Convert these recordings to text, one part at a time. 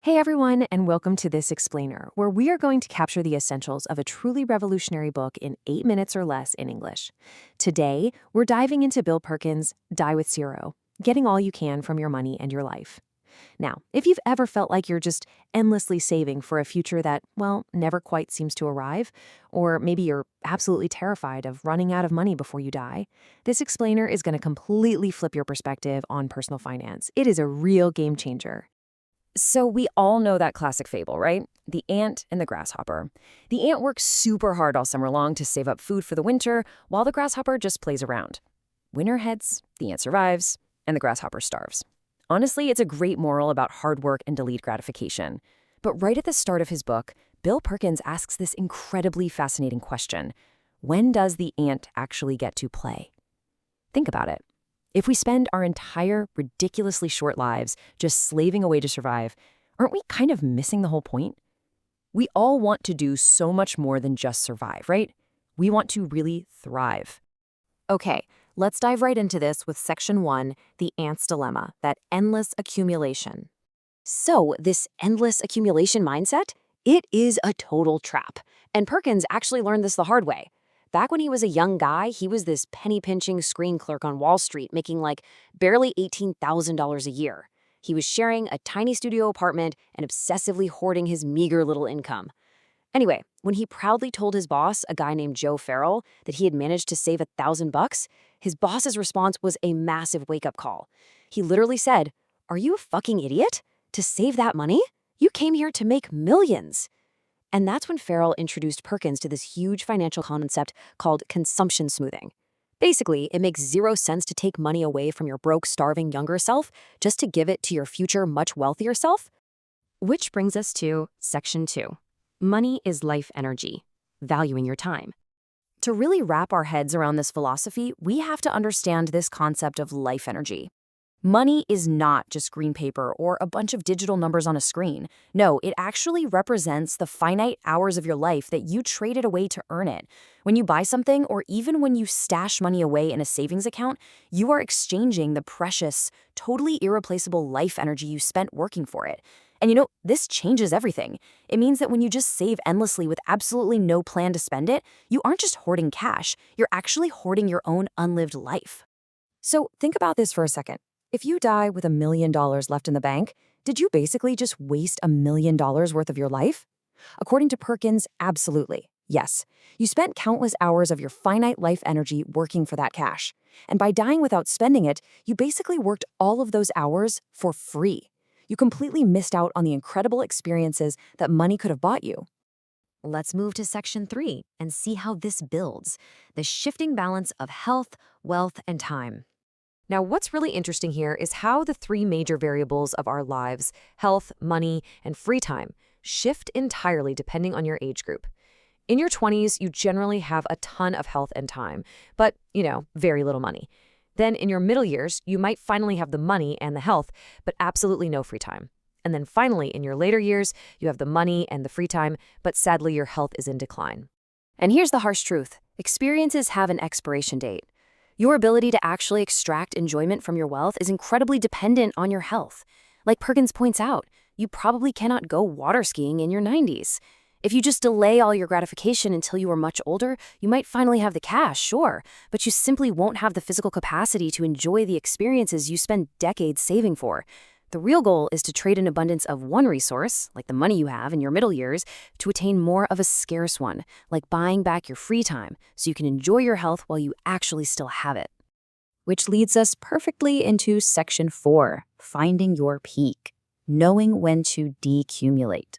Hey everyone, and welcome to This Explainer, where we are going to capture the essentials of a truly revolutionary book in 8 minutes or less in English. Today, we're diving into Bill Perkins' Die with Zero, getting all you can from your money and your life. Now, if you've ever felt like you're just endlessly saving for a future that, well, never quite seems to arrive, or maybe you're absolutely terrified of running out of money before you die, this explainer is going to completely flip your perspective on personal finance. It is a real game changer. So we all know that classic fable, right? The ant and the grasshopper. The ant works super hard all summer long to save up food for the winter, while the grasshopper just plays around. Winter hits, the ant survives, and the grasshopper starves. Honestly, it's a great moral about hard work and delayed gratification. But right at the start of his book, Bill Perkins asks this incredibly fascinating question. When does the ant actually get to play? Think about it. If we spend our entire ridiculously short lives just slaving away to survive, aren't we kind of missing the whole point? We all want to do so much more than just survive, right? We want to really thrive. Okay, let's dive right into this with Section 1, The Ant's Dilemma, that endless accumulation. So, this endless accumulation mindset? It is a total trap. And Perkins actually learned this the hard way. Back when he was a young guy, he was this penny-pinching screen clerk on Wall Street making like barely $18,000 a year. He was sharing a tiny studio apartment and obsessively hoarding his meager little income. Anyway, when he proudly told his boss, a guy named Joe Farrell, that he had managed to save $1,000, his boss's response was a massive wake-up call. He literally said, "Are you a fucking idiot? To save that money? You came here to make millions." And that's when Farrell introduced Perkins to this huge financial concept called consumption smoothing. Basically, it makes zero sense to take money away from your broke, starving younger self just to give it to your future, much wealthier self. Which brings us to Section 2. Money is life energy, valuing your time. To really wrap our heads around this philosophy, we have to understand this concept of life energy. Money is not just green paper or a bunch of digital numbers on a screen. No, it actually represents the finite hours of your life that you traded away to earn it. When you buy something, or even when you stash money away in a savings account, you are exchanging the precious, totally irreplaceable life energy you spent working for it. And this changes everything. It means that when you just save endlessly with absolutely no plan to spend it, you aren't just hoarding cash, you're actually hoarding your own unlived life. So think about this for a second. If you die with $1 million left in the bank, did you basically just waste $1 million worth of your life? According to Perkins, absolutely. Yes. You spent countless hours of your finite life energy working for that cash. And by dying without spending it, you basically worked all of those hours for free. You completely missed out on the incredible experiences that money could have bought you. Let's move to Section 3 and see how this builds the shifting balance of health, wealth, and time. Now, what's really interesting here is how the three major variables of our lives, health, money, and free time, shift entirely depending on your age group. In your 20s, you generally have a ton of health and time, but, very little money. Then in your middle years, you might finally have the money and the health, but absolutely no free time. And then finally, in your later years, you have the money and the free time, but sadly your health is in decline. And here's the harsh truth. Experiences have an expiration date. Your ability to actually extract enjoyment from your wealth is incredibly dependent on your health. Like Perkins points out, you probably cannot go water skiing in your 90s. If you just delay all your gratification until you are much older, you might finally have the cash, sure, but you simply won't have the physical capacity to enjoy the experiences you spend decades saving for. The real goal is to trade an abundance of one resource, like the money you have in your middle years, to attain more of a scarce one, like buying back your free time, so you can enjoy your health while you actually still have it. Which leads us perfectly into Section 4, finding your peak, knowing when to decumulate.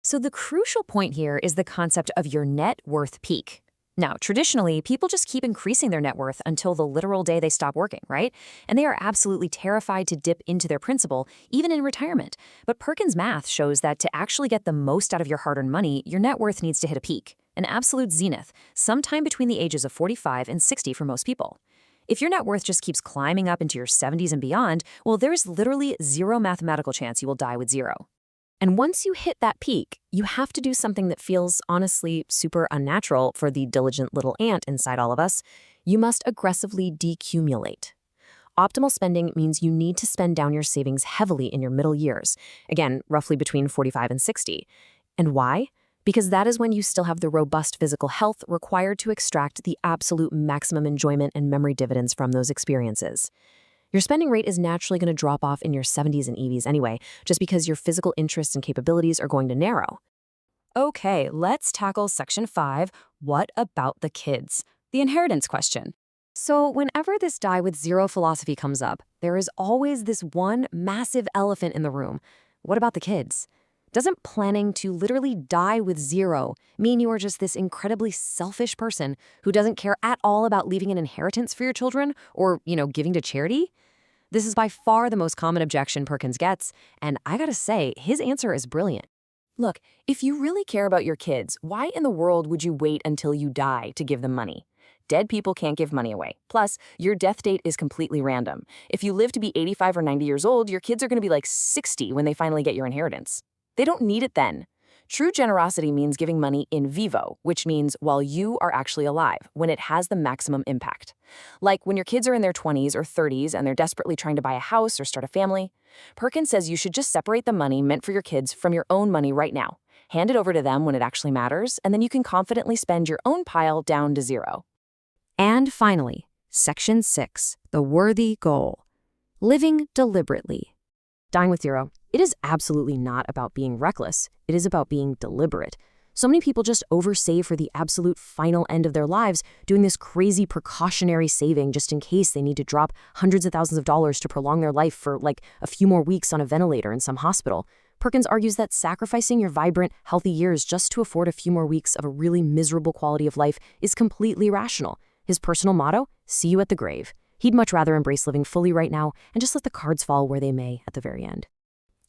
So the crucial point here is the concept of your net worth peak. Now, traditionally, people just keep increasing their net worth until the literal day they stop working, right? And they are absolutely terrified to dip into their principal, even in retirement. But Perkins' math shows that to actually get the most out of your hard-earned money, your net worth needs to hit a peak, an absolute zenith, sometime between the ages of 45 and 60 for most people. If your net worth just keeps climbing up into your 70s and beyond, well, there's literally zero mathematical chance you will die with zero. And once you hit that peak, you have to do something that feels, honestly, super unnatural for the diligent little ant inside all of us. You must aggressively decumulate. Optimal spending means you need to spend down your savings heavily in your middle years, again, roughly between 45 and 60. And why? Because that is when you still have the robust physical health required to extract the absolute maximum enjoyment and memory dividends from those experiences. Your spending rate is naturally going to drop off in your 70s and 80s anyway, just because your physical interests and capabilities are going to narrow. Okay, let's tackle Section 5, what about the kids? The inheritance question. So whenever this die with zero philosophy comes up, there is always this one massive elephant in the room. What about the kids? Doesn't planning to literally die with zero mean you are just this incredibly selfish person who doesn't care at all about leaving an inheritance for your children or, giving to charity? This is by far the most common objection Perkins gets, and I gotta say, his answer is brilliant. Look, if you really care about your kids, why in the world would you wait until you die to give them money? Dead people can't give money away. Plus, your death date is completely random. If you live to be 85 or 90 years old, your kids are going to be like 60 when they finally get your inheritance. They don't need it then. True generosity means giving money in vivo, which means while you are actually alive, when it has the maximum impact. Like when your kids are in their 20s or 30s and they're desperately trying to buy a house or start a family. Perkins says you should just separate the money meant for your kids from your own money right now. Hand it over to them when it actually matters, and then you can confidently spend your own pile down to zero. And finally, Section 6, the worthy goal. Living deliberately. Dying with zero. It is absolutely not about being reckless. It is about being deliberate. So many people just oversave for the absolute final end of their lives, doing this crazy precautionary saving just in case they need to drop hundreds of thousands of dollars to prolong their life for like a few more weeks on a ventilator in some hospital. Perkins argues that sacrificing your vibrant, healthy years just to afford a few more weeks of a really miserable quality of life is completely rational. His personal motto, see you at the grave. He'd much rather embrace living fully right now and just let the cards fall where they may at the very end.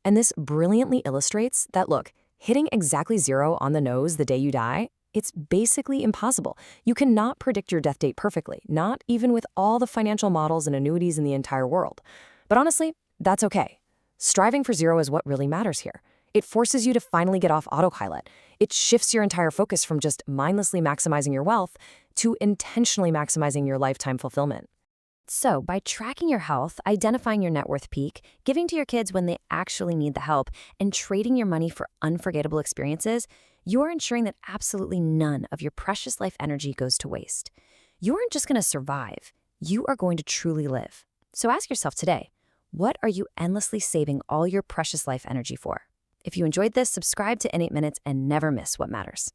And this brilliantly illustrates that, look, hitting exactly zero on the nose the day you die, it's basically impossible. You cannot predict your death date perfectly, not even with all the financial models and annuities in the entire world. But honestly, that's okay. Striving for zero is what really matters here. It forces you to finally get off autopilot. It shifts your entire focus from just mindlessly maximizing your wealth to intentionally maximizing your lifetime fulfillment. So, by tracking your health, identifying your net worth peak, giving to your kids when they actually need the help, and trading your money for unforgettable experiences, you are ensuring that absolutely none of your precious life energy goes to waste. You aren't just going to survive, you are going to truly live. So ask yourself today, what are you endlessly saving all your precious life energy for? If you enjoyed this, subscribe to In 8 Minutes and never miss what matters.